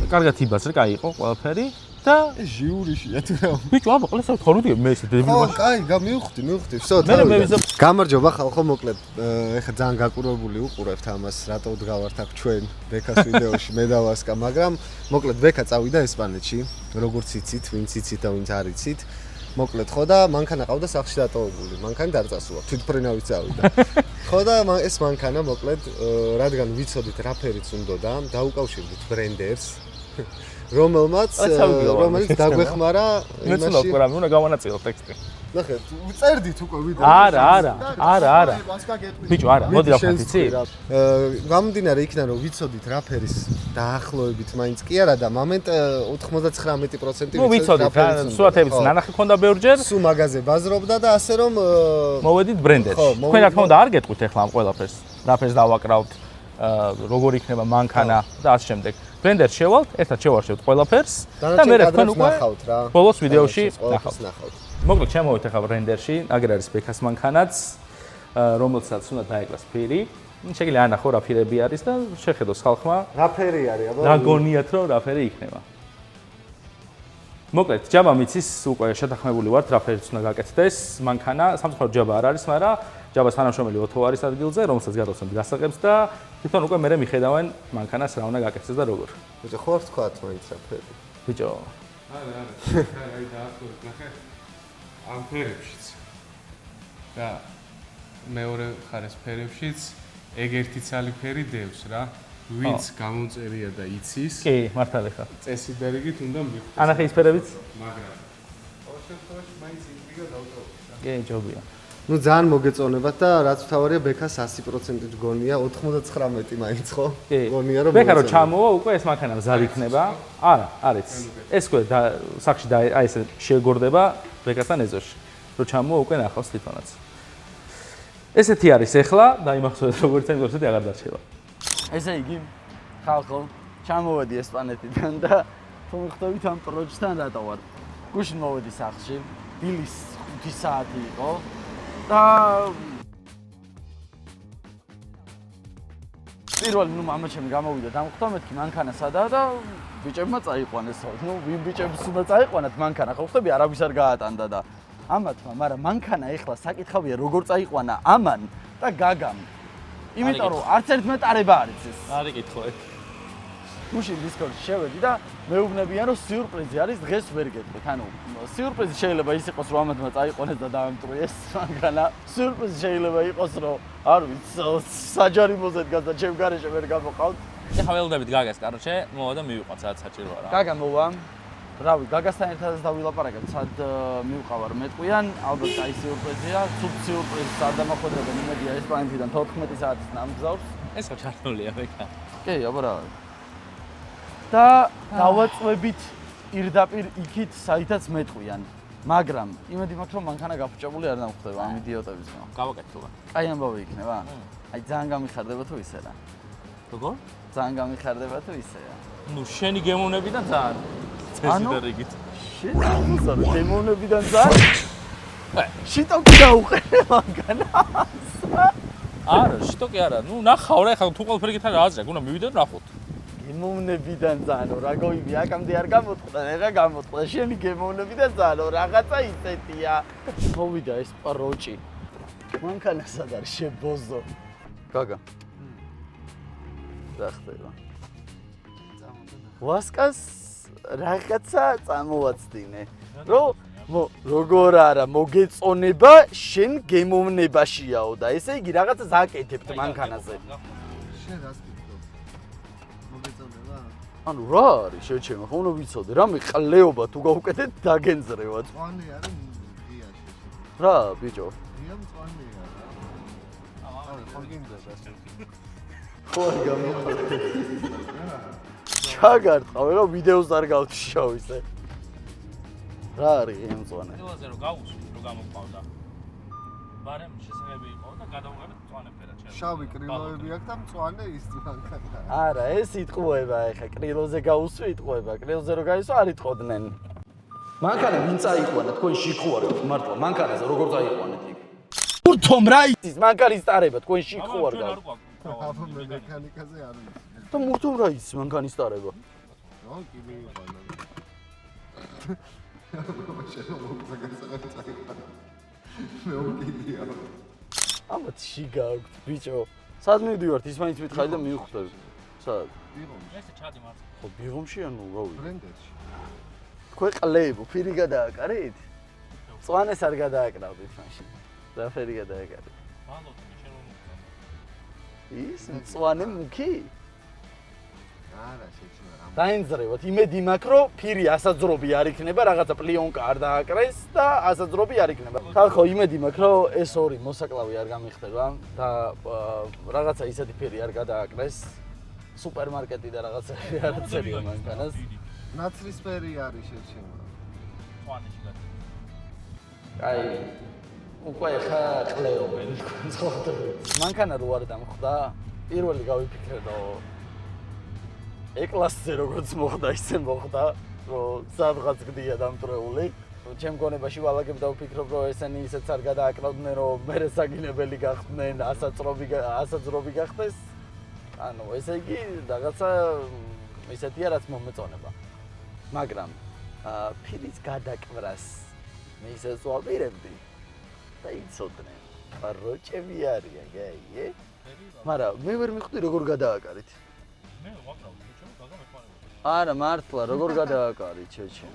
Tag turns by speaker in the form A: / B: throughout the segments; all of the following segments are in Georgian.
A: კარგად იბას რა, კაი იყო ყველაფერი და
B: ჟიურიშია თუ რა.
A: ბიჭო, აბა ყველას აქვს თორნუდი მე ესე დებილი.
B: კაი, მივხვდი, всё, თავი. გამარჯობა ხალხო, მოკლედ, ეხლა ძალიან გაკურებული უყურებთ ამას, რატო ვდგავართ აქ ჩვენ ბექას ვიდეოში, მე და ვასკა, მაგრამ მოკლედ ბექა წავიდა ესპანეთში, როგორც იცით, ვინც იცით და ვინც არ იცით. მოკლედ ხო და მანქანა ყავდა სახლში დატოვებული. მანქანა დარწასულა, თვითფრენავით წავიდა. ხო და ეს მანქანა მოკლედ, რადგან ვიცოდით რა ფერიც უნდოდა, დაუკავშირდით ბრენდერს. რომელიც დაგვეხმარა
A: იმაში. მეც რა, უნდა გავანაწილო ტექსტი.
B: ნახე, წერდით უკვე ვიდეო.
A: არა. ბიჭო, არა, მოდი დავხატ იცი?
B: გამომდინარე იქიდან რომ ვიცოდით რა ფერის დაახლოებით მაინც კი არა და მომენტ 99%
A: ვიცოდით რა სურათებიც ნანახი ქონდა ბევრჯერ.
B: სულ მაღაზე ბაზრობდა და ასე რომ
A: მოვედით ბრენდერში. თქვენ რა თქმა უნდა არ გეტყვით ახლა ამ ყველაფერს. რა ფერს დავაკრავთ, როგორ იქნება მანქანა და ასე შემდეგ. ბრენდერში შევალთ, ერთად შევარჩევთ ყველაფერს და მე თქვენ უკვე
B: ნახავთ რა.
A: ბოლოს ვიდეოში
B: ნახავთ.
A: მოკლედ შემოვით ახლა ბრენდერში, აგერ არის ბექას მანქანაც, რომელსაც უნდა დაეკლას ფერი. შეგიძლია ანახო რა ფერები არის და შეხედოს ხალხმა.
B: რა ფერი არის, აბა?
A: რა გონიათ რომ რა ფერი იქნება. მოკლედ, ჯაბა მიცის უკვე შეთანხმებული ვართ რა ფერიც უნდა გაკეთდეს. მანქანა სამწუხაროდ ჯაბა არ არის, მაგრამ ჯაბას თანამშრომელი ოთო არის ადგილზე, რომელსაც გადავსვამთ გასაღებს და თვითონ უკვე მე მიხედავენ მანქანას რა უნდა გაკეთდეს და როგორ.
B: ბიჭო, ხო არ თქვათ მაინც რა ფერი?
A: ბიჭო.
C: არა, აი დაახლოებით ნახე. ამ ფერებშიც. და მეორე ხარეს ფერებშიც ეგერთი ცალი ფერი დევს რა. ვინც გამოწერია და იცის.
A: კი, მართალი ხარ.
C: წესი დარიგით უნდა მიხვდეს.
A: ანახე ის ფერებიც?
C: მაგრამ ყოველ შემთხვევაში მაინც ინტრიგა დავტოვოთ რა.
A: კი, ჯობია.
B: ნუ ძალიან მოგეწონებათ და რაც თავარია ბექას 100% გონია, 99 მაინც ხო? გონია რომ
A: ბექა რო ჩამოვა, უკვე ეს მანქანა მზად იქნება. არა, არის. ეს უკვე სახში და აი ესე შეგორდება ბექასთან ეზოში. რო ჩამოვა, უკვე ნახავს თვითონაც. ესეთი არის ახლა და იმახსოვრეთ როგორც ამ გასეთი აღარ დარჩება.
D: ესე იგი, ხალხო, ჩამოვედი ესპანეთიდან და თუ მიხვდებით ამ პროექტთან რატო ვარ. გუშინ მოვედი სახლში, დილის 5 საათი იყო და პირველი მამაჩემი გამოვიდა და ამხთა მეთქი მანქანა სადაა და ბიჭებმა წაიყვანეს. ნუ ვინ ბიჭებს უნდა წაიყვანათ მანქანა, ხო ხტები არავის არ გაატანდა და ამათმა, მაგრამ მანქანა ეხლა საკითხავია როგორ წაიყვანა ამან და გაგამ. იმიტომ რომ არც ერთ მეტარება არის ეს.
A: არი კითხო.
D: გუშინ დისკორდში შევედი და მეუბნებიან რომ სიურპრიზი არის დღეს ვერ გეტყვით. ანუ სიურპრიზი შეიძლება ის იყოს რომ ამათმა წაიყვანეს და დაამტვრიეს მანქანა. სიურპრიზი შეიძლება იყოს რომ არ ვიცი საჯარიმოზე დგას და ჩემ გარეშე ვერ გამოყავთ.
A: ეხლა ველოდებით გაგას, კაროჩე, მოვა და მივიყვათ სადაც საჭიროა რა.
D: გაგა მოვა. რავი, გაგასთან ერთადაც დავილაპარაკებ, სად მივყავარ მეტყვიან, ალბათ აი სიურპრიზია, ცუდ სიურპრიზს არ დამახვედრებენ, იმედია ესპანეთიდან 14 საათის ნამგზავრს.
A: ეს ხო ჩართულია ბექა.
D: კი, აბა რა. და დავაწვევით პირდაპირ იქით, საითაც მეტყვიან. მაგრამ იმედი მაქვს, რომ მანქანა გაფუჭებული არ დამხვდება ამ იდიოტებისგან.
A: გავაკეთე.
D: კაი ამბავი იქნება? აი ძალიან გამიხარდება თუ ისე რა.
A: როგორ?
D: ძალიან გამიხარდება თუ ისეა.
A: ნუ შენი გემოვნებიდან ძალიან წესი და რიგით.
D: შენი გემოვნებიდან ძალიან? შიტოკი დაუყენე მანქანას.
A: არა, შიტოკი არა. ნუ ნახავ რა, ხა თუ ყველაფერი გითხრა რა აზრია, გუნა მივიდეთ ნახოთ.
D: გემოვნებიდან ძალიან, რა გოიბი, აქამდე არ გამოტყდა, ეხა გამოტყდა. შენი გემოვნებიდან ძალიან, რაღაცა ისეთია. მოვიდა ეს პროჭი. მანქანა სად არის შებოზო? გაგა. რა ხდება? ვასკას რაღაცა წამოვაცდინე. როგორ არა, მოგეწონება შენ გემოვნებაშიაო და ესე იგი რაღაცას აკეთებთ მანქანაზე.
B: შენ რას გიქნო? მოგეწონება?
D: ანუ რა არის შეჩემა, ხო უნდა ვიცოდე, რამე ყლეობა თუ გავუკეთეთ დაგენძრევად.
B: მწვანე არის ღია შეშე.
D: რა, ბიჭო?
B: ღია მწვანეა რა. აა, ხო გინდა.
D: ხო გამიხარდა. ჩაგარტყავე რა ვიდეოს არ გავთიშავ ისე. რა არის ამ მწვანე?
A: ყველაზე რომ გავუსვი, რომ გამოყავდა. ბარემ შესაძლებელი იყო და გადავუყენეთ მწვანე ფერად შეიძლება.
B: შავი კრილოები აქვს და მწვანე ის მანქანა.
D: არა, ეს იტყუება ეხა კრილოზე გაუსვი იტყუება. კრილოზე რო გაისვა არ იტყოდნენ. მანქანა ვინ წაიყვანა თქვენ შიქუარებთ მართლა მანქანაზე როგორ წაიყვანეთ იქ? ურთომ რა იცის მანქანის ტარება თქვენ შიქუარ გა.
B: აბა მე მექანიკაზე არ ვიცი.
D: და მურთომ რა იცის მანქანის ტარება?
B: ო კი მივიყვანა შენ მოგზაგერსაღებ წაიყვანა მე უკიდია
D: ამათ შიგა აქვს ბიჭო სად მივდივართ ის მაინც მითხარი და მივხვდები სად
A: ესე ჩადი მარცხ
D: ხო ბიღომში ანუ რავი
B: ბრენდერში
D: თქვენ ყლებო ფირი გადააკარით წვანეს არ გადააკრავდით მაშინ და ფერი გადააკარით
A: მალოთ შენ რომ
D: ის წვანე მუქი
B: არა შეჭნა რა
D: დაინძრევოთ იმედი მაქვს რომ ფირი ასაძრობი არ იქნება რაღაცა პლიონკა არ დააკრეს და ასაძრობი არ იქნება ხალხო იმედი მაქვს რომ ეს ორი მოსაკლავი არ გამიხდება და რაღაცა ისეთი ფერი არ გადააკრეს სუპერმარკეტი და რაღაცები არ წერია მანქანას
B: ნაცრისფერი არის შეჭნა
A: წვანეში გადი
D: აი უკვე ხა ყლეობენ ცხოვრობენ მანქანა რო არ დამხვდა პირველი გავიფიქრე რომ ეკლასზე როგორც მოხდა ისე მოხდა რომ სადღაც გდია დამტრეული ჩემ გონებაში ვალაგებ და ვფიქრობ რომ ესენი ისეც არ გადააკრავდნენ რომ მერე საგინებელი გახდნენ ასაძრობი გახდეს ანუ ესე იგი რაღაცა ისეთია რაც მომეწონება მაგრამ ფირის გადაკვრას მე ისე ვაპირებდი და იცოდნენ როჭები არიან გაიგე მაგრამ მე ვერ მიხვდი როგორ გადააკარით
A: მე ვაკრავდი ჩემ გაგამეყარებოდი
D: არა მართლა როგორ გადააკარით ჩეჩე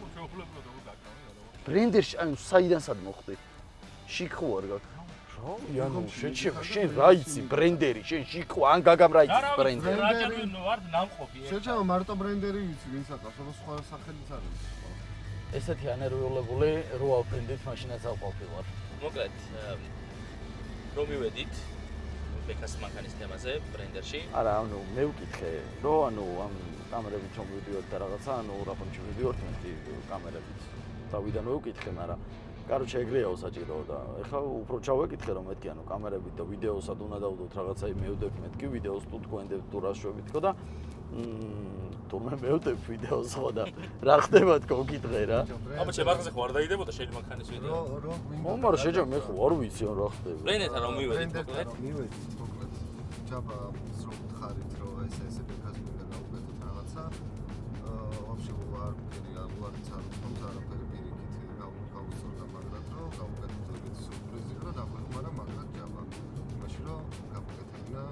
D: ბრენდერში ანუ საიდან სად მოხდი შიქ ხო არ გაქვს რა ანუ შეჩება შენ რა იცი ბრენდერი შენ შიქ ხო ან გაგამ რა იცი ბრენდერი
A: რაჯები ვარ ნამყოფი
B: შეჭება მარტო ბრენდერი ვიცი ვინც აკავს სხვა სახელიც არის
D: ესეთი ანერვიულებული როა ბრენდით მაშინაც ავყოფილვარ
A: მოკლედ რომ მივედით ბეკას მანქანის თემაზე ბრენდერში
D: არა ანუ მე ვკითხე რომ ანუ ამ კამერებით რომ ვიდიოთ და რაღაცა ანუ რაფონჩი ვიდიოთ მეტი კამერებით დავიდან ვკითხე მაგრამ კაროჩე ეგრეაო საჭირო და ეხლა უფრო ჩავეკითხე რომ მეთქი ანუ კამერებით და ვიდეოსად უნდა დავდოთ რაღაცა მევდებ მეთქი ვიდეოს თუ თქვენდებ თუ რა შვებით ხო და თუმცა მევდებ ვიდეოს ხო და რა ხდება თქო ვკითხე რა
A: აბა შემახაზე ხო არ დაიდებოდა შენი მანქანის ვიდეო
D: მაგრამ შეჯა მე ხო არ ვიცი რა ხდება
A: ბრენდერთან რომ მივედით მოკლედ
B: მივედით მოკლედ ჯაბა რომ ხარით რომ ესე ბეკას მინდა გავუკეთოთ რაღაცა ვაფშე არ მგერია უარიც არ თუმცა არაფერი პირიქით გავუსწორდა მაგრამ რომ გავუკეთოთ ეგეთი სურპრიზი რომ დაგვეხმარა მაგრამ ჯაბა იმაში რომ გავუკეთებინა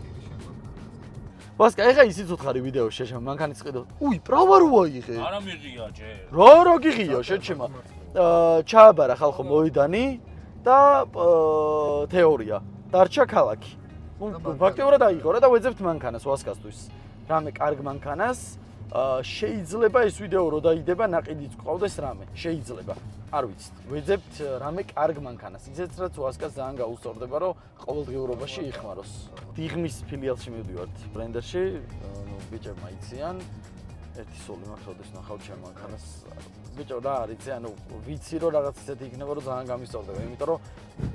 B: ფირი შემოგდა
D: ვასკა ეხა ისიც უთხარი ვიდეოს შეშა მანქანის ყიდო უი პრავა რო აიღე
A: არა მიღია ჯერ
D: რა გიღია შეჩემა ჩააბარა ხალხო მოედანი და თეორია დარჩა ქალაქი ფაქტიურად აიღო რა და ვეძებთ მანქანას ვასკასთვის რამე კარგ მანქანას შეიძლება ეს ვიდეო რო დაიდება ნაყიდიც ყავდეს რამე შეიძლება არ ვიცით ვეძებთ რამე კარგ მანქანას ისეც რაც ვასკას ძალიან გაუსწორდება რომ ყოველდღიურობაში იხმაროს დიღმის ფილიალში მივდივართ ბრენდერში ნუ ბიჭებმა იციან ერთი სული მაქვს როდეს ნახავთ ჩემ მანქანას ბიჭო რა არის ანუ ვიცი რომ რაღაც ისეთი იქნება რომ ძალიან გამისწორდება იმიტომ რომ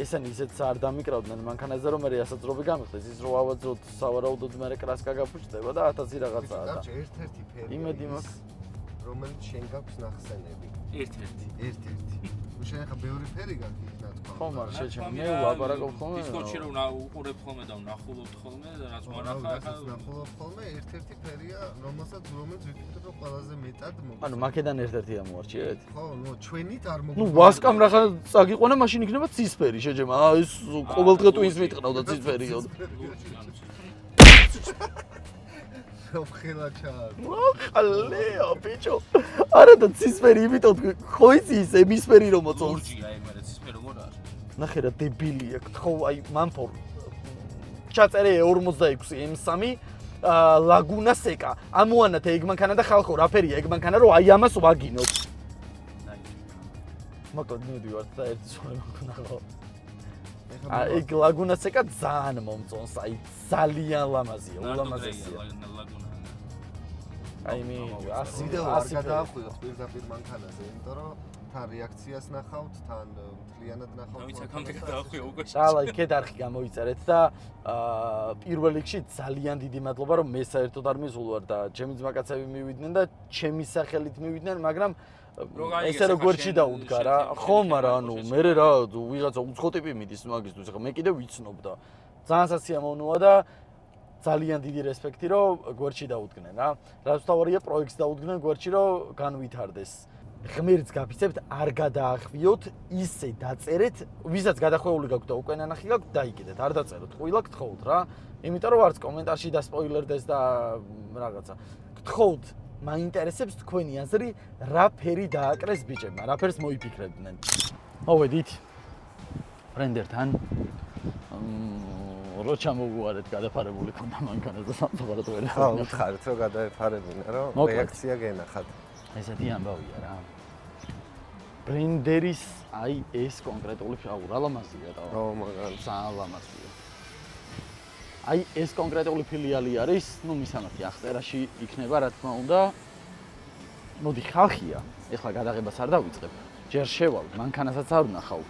D: ესენი ისეც არ დამიკრავდნენ მანქანაზე რომ მე ასაძრობი გამიხდეს ის რო ავაძროთ სავარაუდოდ მე კრასკა გაფუჭდება და 1000 რაღაცაა და
B: ერთ-ერთი ფერი
D: იმედი მაქვს
B: რომელიც შენ გაქვს ნახსენები
A: ერთ-ერთი
B: შენ ახლა ბევრი ფერი გაქვს იქ ნათქვა
D: ხო მაგრამ შეჩემ მე ლაპარაკობ ხოლმე
A: დისკორდში რომ უყურებ ხოლმე და ვნახულობთ ხოლმე და რაც მონახა
B: ნახულობ ხოლმე ერთ-ერთი ფერია რომელსაც ვიფიქრე რომ ყველაზე მეტად მოგწონს
D: ანუ მაკედან ერთ-ერთი ამოარჩიეთ
B: ხო ნუ ჩვენით არ
D: ნუ
B: მოგწონს
D: ვასკამ რა წაგიყვანა მაშინ იქნება ცისფერი შეჯემა ეს ყოველდღე ტვინს მიტყნავდა ცისფერიო
B: ხელა ჩაარ
D: ყალეო ბიჭო არა და ცისფერი იმიტომ ხო იცი ის ემისფერი რომ მოწონს
A: ლურჯია ეგ ცისფერი როგორ არის
D: ნახე რა დებილია ხო აი მანფორ ჩაწერე 46 M3 ლაგუნა სეკა ამოანათ ეგ მანქანა და ხალხო რა ფერია ეგ მანქანა რომ აი ამას ვაგინოთ მოკლედ მივდივართ და ერთი სული მქონდა ეგ ლაგუნა სეკა ძალიან მომწონს აი ძალიან ლამაზია ულამაზესია აი მე
B: ვიდეო არ გადაახვიოთ პირდაპირ მანქანაზე იმიტომ რომ თან რეაქციას ნახავთ თან მთლიანად ნახავთ
A: ვიცი აქამდე გადაახვია უკვე
D: ძალა იქეთ არხი გამოიწერეთ და პირველ რიგში ძალიან დიდი მადლობა რომ მე საერთოდ არ მიზღულვარ და ჩემი ძმაკაცები მივიდნენ და ჩემი სახელით მივიდნენ მაგრამ ესე როგორ ჩიდაუდგა რა ხო მაგრამ ანუ მე რა ვიღაცა უცხო ტიპი მიდის მაგისთვის ახლა მე კიდე ვიცნობ და ძალიან სასიამოვნოა და ძალიან დიდი რესპექტი რომ გვერდში დაუდგნენ რა. რაც თავარია პროექტს დაუდგნენ გვერდში რომ განვითარდეს. ღმერთს გაფიცებთ არ გადაახვიოთ, ისე დაწერეთ, ვისაც გადახვეული გაქვთ და უკვე ნანახი გაქვთ, დაიგდეთ, არ დაწეროთ. ყვილა გთხოვთ რა. იმიტომ რომ არც კომენტარში დასპოილერდეს და რაღაცა. გთხოვთ, მაინტერესებს თქვენი აზრი, რა ფერი დააკრეს ბიჭებმა, რა ფერს მოიფიქრებდნენ. მოვედით ბრენდერთან. რო ჩამოგვარეთ გადაფარებული ქონდა მანქანაზე სამწუხაროდ ვერ
B: ხო, უთხარით რომ გადაეფარებინა, რომ რეაქცია გენახათ.
D: ესეთი ამბავია რა. ბრენდერის აი ეს კონკრეტული რა ლამაზია და
B: მაგარი.
D: ძალიან ლამაზია. აი ეს კონკრეტული ფილიალი არის, მისამართი აღწერაში იქნება რა თქმა უნდა. მოდი ხალხია, ეხლა გადაღებას არ დავიწყებ. ჯერ შევალ, მანქანასაც არ ვნახავ.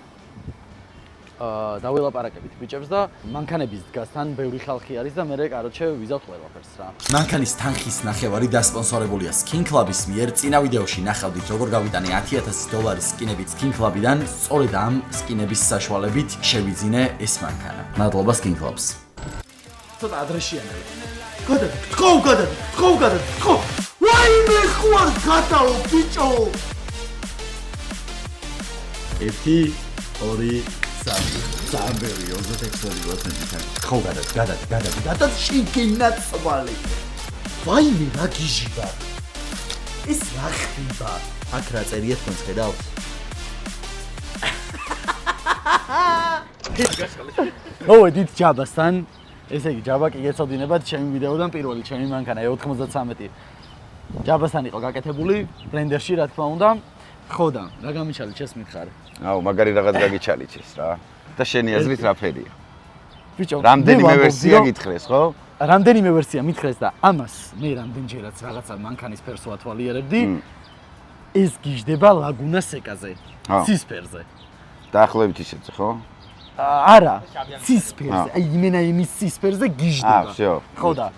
D: დაველაპარაკებით ბიჭებს და მანქანების დგასთან ბევრი ხალხი არის და მე კაროჩე ვიზავთ ყველაფერს რა.
E: მანქანის თანხის ნახევარი დასპონსორებულია Skin Club-ის მიერ. წინა ვიდეოში ნახავდით როგორ გავიტანე $10,000 სკინებით Skin Club-იდან. სწორედ ამ სკინების საშუალებით შევიძინე ეს მანქანა. მადლობა Skin Club-ს.
D: ცოტა ადრესიანია. გადადი. ვაიმე ხوار გადაო ბიჭო. 1 2 სამბერი 26%. გადადი შიგინაცვალი. ვაიმე რა გიჟი ვარ. ეს რა ხდება?
E: აქ რა წერია თქვენს ხედავთ?
D: მოვედით ჯაბასთან. ესე იგი ჯაბა კი ეცოდინებათ ჩემი ვიდეოდან პირველი ჩემი მანქანა 93. ჯაბასთან იყო გაკეთებული ბრენდერში რა თქმა უნდა. ხო და რა გამიჩალით ეს მითხარი?
F: აუ, მაგარი რაღაც გაგიჩალით ეს რა. და შენი აზრით რა ფერია?
D: ბიჭო,
F: რამდენიმე ვერსია გითხრეს, ხო?
D: რამდენიმე ვერსია მითხრეს და ამას მე რამდენჯერაც რაღაცა მანქანის ფერს ვათვალიერებდი. ეს გიждდება ლაგუნა სეკაზე, ცისფერზე.
F: დაახლოებით ისეთზე, ხო?
D: არა, ცისფერზე. აი იმენა იმის ცისფერზე გიждდება.
F: всё.
D: ხო და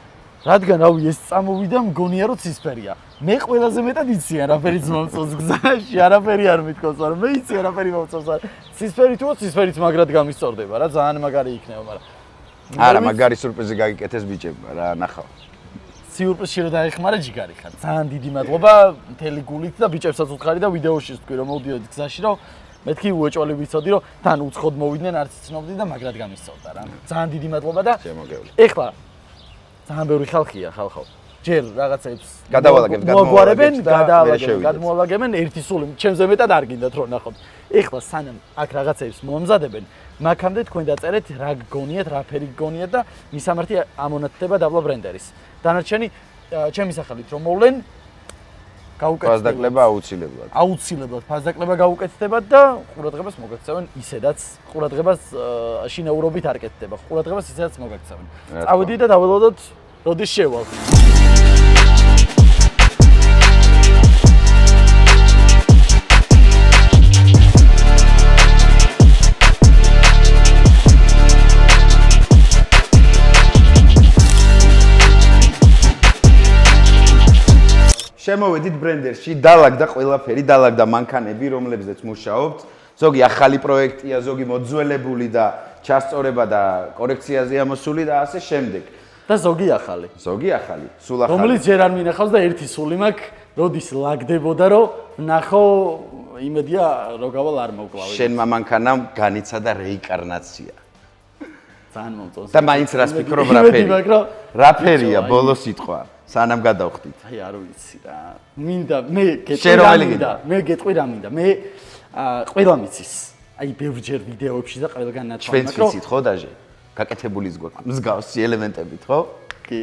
D: რადგან რავი ეს წამოვიდა მგონია რომ ცისფერია. მე ყველაზე მეტად იცი არაფერი მომწონს გზაში, არაფერი არ მithქოს, მაგრამ მე იცი არაფერი მომწონს. ცისფერი თუო ცისფერით მაგრად გამისწორდება რა, ძალიან მაგარი იქნება, მაგრამ
F: არა, მაგარი სურპრიზი გაგიკეთეს ბიჭებმა რა, ნახავ.
D: სიურპრიზში რომ დაეხმარა ჯიგარი ხარ. ძალიან დიდი მადლობა მთელი გულით და ბიჭებსაც უთხარი და ვიდეოში თქვი რომ მოვდიოდი გზაში რომ მეთქი უეჭველი ვიცოდი რომ თან უცხოდ მოვიდნენ არც ცნობდი და მაგრად გამისწორდა რა. ძალიან დიდი მადლობა და
F: შემოგევლე.
D: ეხლა ძალიან ბევრი ხალხია ხალხო. ჯერ რაღაცებს გადმოვალაგებენ ერთი სული ჩემზე მეტად არ გინდათ რომ ნახოთ. ეხლა სანამ აქ რაღაცებს მომზადებენ, მაქამდე თქვენ დაწერეთ რა გგონიათ, რა ფერი გგონიათ და მისამართი ამონათდება დაბლა ბრენდერის. დანარჩენი ჩემი სახელით რომ მოვლენ გაუკეთებთ.
F: ფასდაკლება აუცილებლად.
D: აუცილებლად ფასდაკლება გაუკეთდებათ და ყურადღებას მოგაქცევენ ისედაც ყურადღებას შინაურობით არ კეთდება. ყურადღებას ისედაც მოგაქცევენ. წავედით და დაველოდოთ როდის შევალ.
F: შემოვედით ბრენდერში, დალაგდა ყველაფერი, დალაგდა მანქანები, რომლებზეც მუშაობთ. ზოგი ახალი პროექტია, ზოგი მოძველებული და ჩასწორება და კორექციაზეა მოსული და ასე შემდეგ.
D: და ზოგი ახალი.
F: ზოგი ახალი, სულ ახალი.
D: რომელიც ჯერ არ მინახავს და ერთი სული მაქვს, როდის ლაგდებოდა რომ ნახო იმედია რომ გავალ არ მოვკლავე.
F: შენმა მანქანამ განიცადა რეინკარნაცია.
D: ძალიან მომწონს.
F: და მაინც რას ფიქრობ რა ფერი? რა ფერია ბოლო სიტყვა? სანამ გადავხდით.
D: აი არ ვიცი რა. მინდა მე გეტყვი რა მინდა. მე ყველა მიცის. აი ბევრჯერ ვიდეოებში და ყველგან ნათვალ
F: მაქვს. ჩვენც ვიცით ხო დაჟე? გაკეთებულის გვაქვს მსგავსი ელემენტებით, ხო?
D: კი.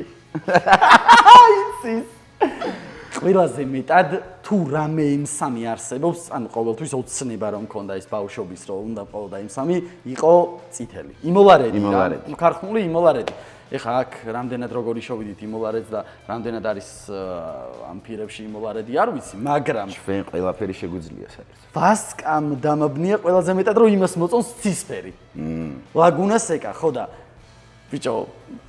D: იცის. ყველაზე მეტად თუ რამე M3 არსებობს, ანუ ყოველთვის ოცნება რომ მქონდა ეს ბავშვობის რომ უნდა ყოლოდა M3, იყო წითელი. იმოლარედი. ქარხნული იმოლარედი. ეხა აქ რამდენად როგორი შოვიდით იმოლარედს და რამდენად არის ამ ფირებში იმოლარედი არ ვიცი, მაგრამ
F: ჩვენ ყველაფერი შეგვიძლია საერთოდ.
D: ვასკამ დამაბნია ყველაზე მეტად რომ იმას მოწონს ცისფერი. ლაგუნა სეკა, ხო და ბიჭო,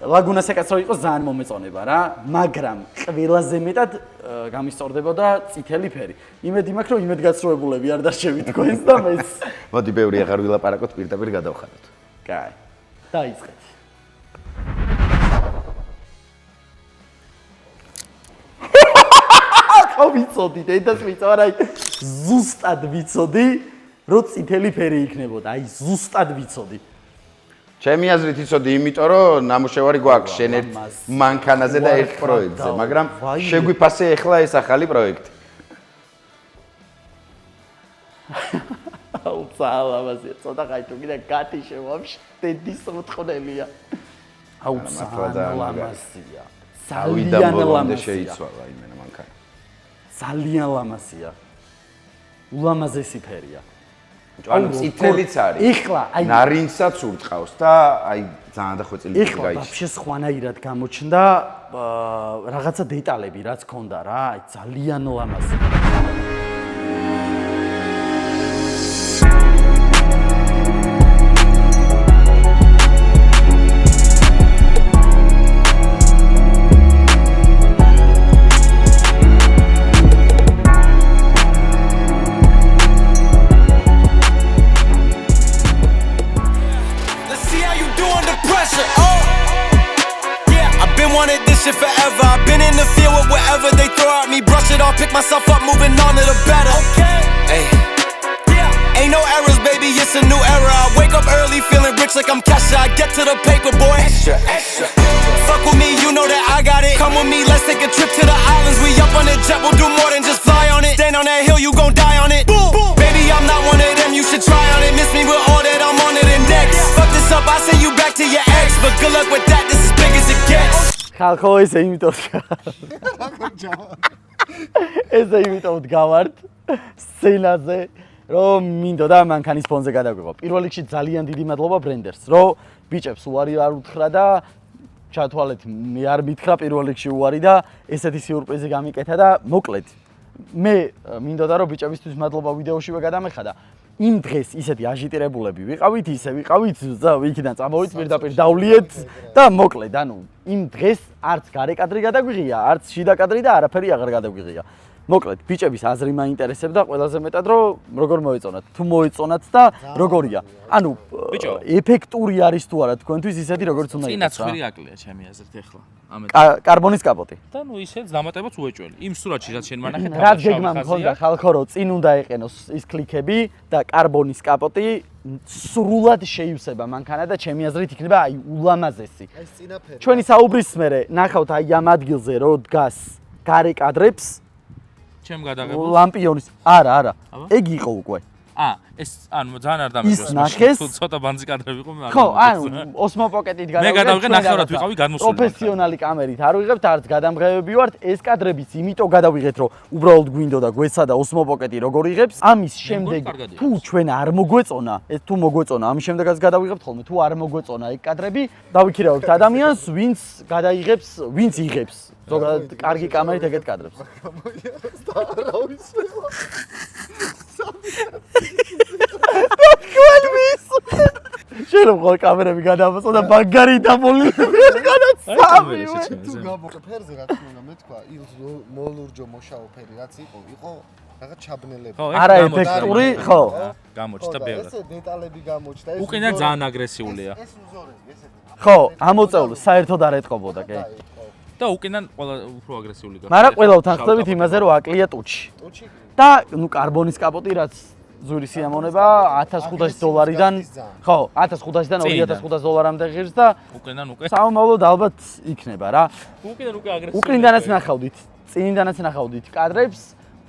D: ლაგუნა სეკაც რო იყოს ძალიან მომეწონება რა, მაგრამ ყველაზე მეტად გამისწორდებოდა წითელი ფერი. იმედი მაქვს რომ იმედგაცრუებულები არ დარჩევით თქვენს და მეც.
F: მოდი ბევრი აღარ ვილაპარაკოთ, პირდაპირ გადავხადოთ.
D: კაი. დაიწყეთ. ხო ვიცოდი, დედას ვიცოდი, აი ზუსტად ვიცოდი, რომ წითელი ფერი იქნებოდა, აი ზუსტად ვიცოდი.
F: ჩემი აზრით იცოდი, იმიტომ რომ ნამუშევარი გვაქვს შენ ერთ მანქანაზე და ერთ პროექტზე, მაგრამ შეგვიფასე ახლა ეს ახალი პროექტი.
D: აუ ძალავაზია, ცოტა ხაი თუ კიდე გათი შევამშდედის მოთხოვნელია. აუ ძალავაზია.
F: ძალიან ლამაზია შეიცვალა იმენა მანქანა.
D: ძალიან ლამაზია. ულამაზესი ფერია.
F: ანუ წითელიც არის.
D: ეხლა აი
F: ნარინცაც ურტყავს და აი ძალიან დახვეწილი გაიჩი.
D: ეხლა ვაფშე სხვანაირად გამოჩნდა რაღაცა დეტალები რაც ქონდა რა, აი ძალიან ლამაზია.
G: Forever, I've been in the field with whatever they throw at me. Brush it off, pick myself up, moving on to the better. Hey, ain't no errors, baby, it's a new era. I wake up early, feeling rich like I'm Kesha. I get to the paper, boy. Extra, extra. Fuck with me, you know that I got it. Come with me, let's take a trip to the islands. We up on the jet, we'll do more than just fly on it. Stand on that hill, you gon' die on it. Boom, boom. Baby, I'm not one of them, you should try on it. Miss me with all that, I'm on to the next. Fuck this up, I send you back to your ex. But good luck with that, this is big as it gets.
D: ხალხო ესე იმიტომ ესე იმიტომ გავართ სცენაზე რომ მინდოდა მანქანის ფონზე გადაგვიყო. პირველ რიგში ძალიან დიდი მადლობა ბრენდერს, რომ ბიჭებს უარი არ უთხრა და ჩათვალეთ, მე არ მითხრა პირველ რიგში უარი და ესეთი სიურპრიზი გამიკეთა და მოკლედ მე მინდოდა რომ ბიჭებისთვის მადლობა ვიდეოშივე გადამეხადა. იმ დღეს ისეთი აჟიტირებულები ვიყავით, ისე ვიყავით, იქიდან წამოვით პირდაპირ დავლიეთ და მოკლედ, ანუ იმ დღეს არც გარე კადრი გადაგვიღია, არც შიდა კადრი და არაფერი აღარ გადაგვიღია. მოკლედ, ბიჭების აზრი მაინტერესებდა ყველაზე მეტად, რომ როგორ მოეწონათ, თუ მოეწონათ და როგორია. ანუ ეფექტური არის თუ არა თქვენთვის ისეთი როგორც უნდა იყოს.
A: წინაცხვირი აკლია ჩემი აზრით ახლა.
D: კარბონის კაპოტი.
A: და ნუ ისეც დამატებაც უეჭველი. იმ სურათში რაც შენ მანახეთ,
D: რაც გეგმა მქონდა ხალხო, რომ წინ უნდა ეყენოს ის კლიქები და კარბონის კაპოტი სრულად შეივსება მანქანა და ჩემი აზრით იქნება აი ულამაზესი.
B: აი წინაფერი.
D: ჩვენი საუბრის მერე ნახავთ აი ამ ადგილზე რო დგას გარე კადრებს
A: ჩემ გადაღებულს
D: ლამპიონის არა ეგ იყო უკვე
A: ეს ანუ ძალიან არ დამეჯერა ცოტა ბანძი კადრები იყო მე
D: ხო ანუ ოსმო პოკეტით
A: მე გადავიღე ნახევრად ვიყავი გადმოსული
D: პროფესიონალი კამერით არ ვიღებთ არც გადამღებები ვართ ეს კადრებიც იმიტომ გადავიღეთ რომ უბრალოდ გვინდოდა გვეცა და ოსმო პოკეტი როგორ იღებს ამის შემდეგ თუ ჩვენ არ მოგვეწონა ეს თუ მოგვეწონა ამის შემდეგაც გადავიღებთ ხოლმე თუ არ მოგვეწონა ეგ კადრები დავიქირავებთ ადამიანს ვინც გადაიღებს ვინც იღებს ზოგადად კარგი კამერით ეგეთ კადრებს შეიძლება ხოლმე კამერები გადავაწო და ბაგარი დამოლი გადაცამი
B: თუ გამოკე ფერზე რა თქმა უნდა მე თქვა ის მოლურჯო მოშაო ფერი რაც იყო რაღაც ჩაბნელები
D: არა ეფექტური ხო
A: გამოჩნდა ბევრად
B: ესე დეტალები გამოჩნდა ეს
A: უკენა ძალიან აგრესიულია
B: ეს უზორები ესეთი
D: ხო ამოწეული საერთოდ არ ეტყობოდა კი
A: და უკენან ყველა უფრო აგრესიული გახდა
D: მაგრამ ყველა ვთანხმდებით იმაზე რომ აკლია ტუჩი და ნუ კარბონის კაპოტი რაც ზური სიამონება $1500-დან ხო 1500-დან $2500 ღირს და
A: უკენან უკვე
D: საომავლოდ ალბათ იქნება რა
A: უკენან უკვე აგრესიული
D: უკრინდანაც ნახავდით წინიდანაც ნახავდით კადრებს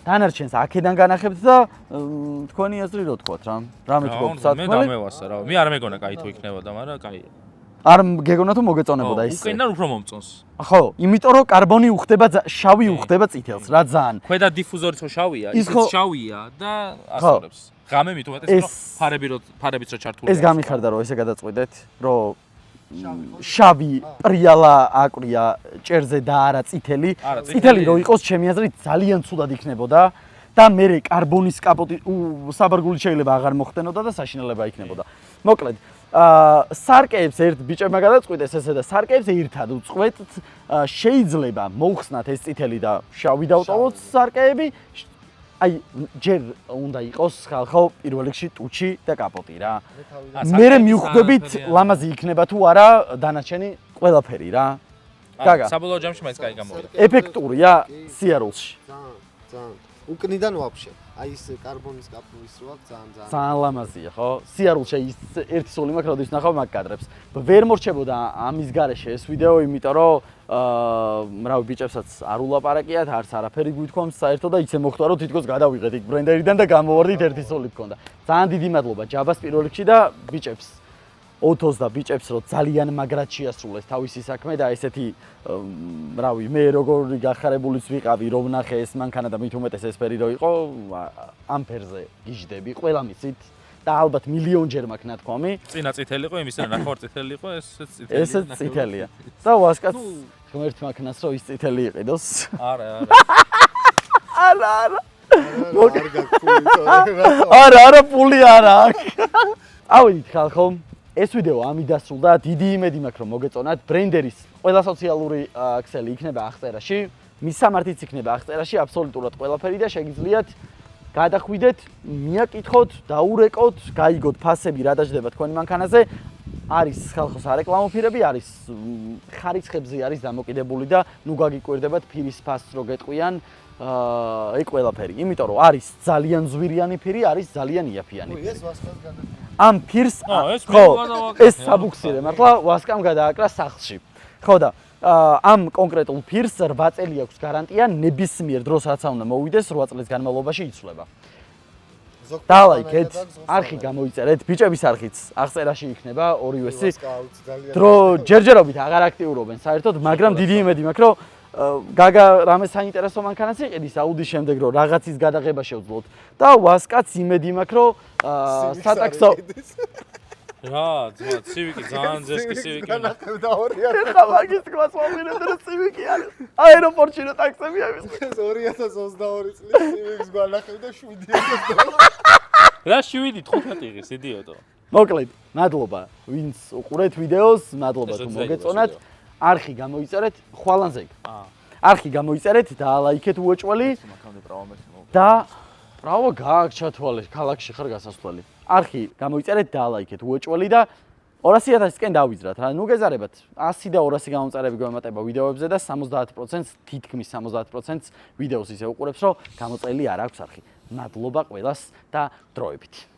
D: დანარჩენს აქედან განახებთ და თქვენი აზრი რო თქვათ რა რამე თქვათ
A: მე დამევასა რა მე არ მეგონა კაი თუ იქნებოდა მაგრამ კაი
D: არ გეგონა თუ მოგეწონებოდა ის
A: უკენან უფრო მომწონს
D: ხო იმიტომ რომ კარბონი უხდება შავი უხდება წითელს რა ძალიან
A: ქვედა დიფუზორიც ხო შავია ისიც შავია და ასწორებს ღამე მით უმეტეს რომ ფარებიც რო ჩართულია
D: ეს გამიხარდა რომ ესე გადაწყვეტეთ რომ შავი პრიალა აკვრია ჭერზე და არა წითელი წითელი რო იყოს ჩემი აზრით ძალიან ცუდად იქნებოდა და მე კარბონის კაპოტი საბარგული შეიძლება აღარ მოხდენოდა და საშინელება იქნებოდა მოკლედ სარკეებს ერთ ბიჭებმა გადაწყვიტეს ესე და სარკეებს ერთად უწყვეტ შეიძლება მოხსნათ ეს წითელი და შავი დავტოვოთ სარკეები აი ჯერ უნდა იყოს ხალხო პირველ რიგში ტუჩი და კაპოტი რა მე მივხვდებით ლამაზი იქნება თუ არა დანარჩენი ყველაფერი რა გაგა
A: საბოლოო ჯამში მაინც კაი გამოვიდა
D: ეფექტურია სიარულში
B: ძალიან. უკნიდან ვაფშე. აი ეს კარბონის კაპულის რო აქვს ძალიან.
D: ძალიან ლამაზია, ხო? სიარულში ის ერთი სული მაქვს, როდის ნახავ მაგ კადრებს. ვერ მორჩებოდა ამის გარეშე ეს ვიდეო, იმიტომ რომ რავი ბიჭებსაც არ ულაპარაკიათ, არც არაფერი გვითქვამს საერთოდ და იცე მოხდა რომ თითქოს გადავიღეთ იქ ბრენდერიდან და გამოვარდით ერთი სული მქონდა. ძალიან დიდი მადლობა ჯაბას პირველ რიგში და ბიჭებს ოთოს და ბიჭებს რომ ძალიან მაგრად შეასრულეს თავისი საქმე და ესეთი რავი მე როგორი გახარებულიც ვიყავი რომ ნახე ეს მანქანა და მით უმეტეს ეს ფერი რო იყო ამ ფერზე გიждები ყველა მიცით და ალბათ მილიონჯერ მაქვს ნათქვამი
A: წინა წითელი იყო იმისთან ნახევარ წითელი იყო ესეც წითელია
D: ესეც წითელია და ვასკაც ღმერთ მანქანას რო ის წითელი იყიდოს
A: არა
D: არა ფული არა ავიდით ხალხო ეს ვიდეო ამით დასრულდა. დიდი იმედი მაქვს რომ მოგეწონათ. ბრენდერის ყველა სოციალური ქსელი იქნება აღწერაში. მის სამართიც იქნება აღწერაში აბსოლუტურად ყველაფერი და შეგიძლიათ გადახვიდეთ, მიაკითხოთ, დაურეკოთ, გაიგოთ ფასები რა დაждდება თქვენი მანქანაზე. არის ხალხო სარეკლამო ფირები, არის ხარისხებზე არის დამოკიდებული და ნუ გაგიკვირდებათ ფირის ფასს რო გეტყვიან. ეგ ყველაფერი. იმიტომ რომ არის ძალიან ზვირიანი ფირი, არის ძალიან იაფიანი.
B: ეს ვასკას გადაგვიდა.
D: ამ ფირს ეს საბუქსირე მართლა ვასკამ გადააკრა სახლში. ხო და ამ კონკრეტულ ფირს 8 წელი აქვს გარანტია, ნებისმიერ დროს რაც უნდა მოვიდეს 8 წლის განმავლობაში იცვლება. დალაიქეთ, არხი გამოიწერეთ, ბიჭების არხიც აღწერაში იქნება ორივესი. დრო ჯერჯერობით აღარ აქტიურობენ საერთოდ, მაგრამ დიდი იმედი მაქვს რომ გაგა რამე საინტერესო მანქანას იყიდის აუდის შემდეგ რომ რაღაცის გადაღება შევძლოთ და ვასკაც იმედი მაქვს რომ სატაქსო
A: რა ძმა ცივიკი ძალიან ძესკი ცივიკი
B: განახევდა 2000
D: ეხლა მაგის თქმას მომღერებ და ცივიკი არის აეროპორტში რა ტაქსები არის
B: 2022 წლის ცივიკს განახევდა 7000
A: რა 7-15 იღის იდიოტო
D: მოკლედ მადლობა ვინც უყურეთ ვიდეოს მადლობა თუ მოგეწონათ არხი გამოიწერეთ ხვალანზე არხი გამოიწერეთ და ლაიქეთ უეჭველი და პრავო გააგჩა თვალე ქალაქში ხარ გასასვლელი არხი გამოიწერეთ და ლაიქეთ უეჭველი და 200.000-ისკენ დავიძრათ რა ნუ გეზარებათ 100 და 200 გამომწერები გვემატება ვიდეოებზე და 70% თითქმის 70% ვიდეოს ისე უყურებს რომ გამოწელი არ აქვს არხი მადლობა ყველას და დროებით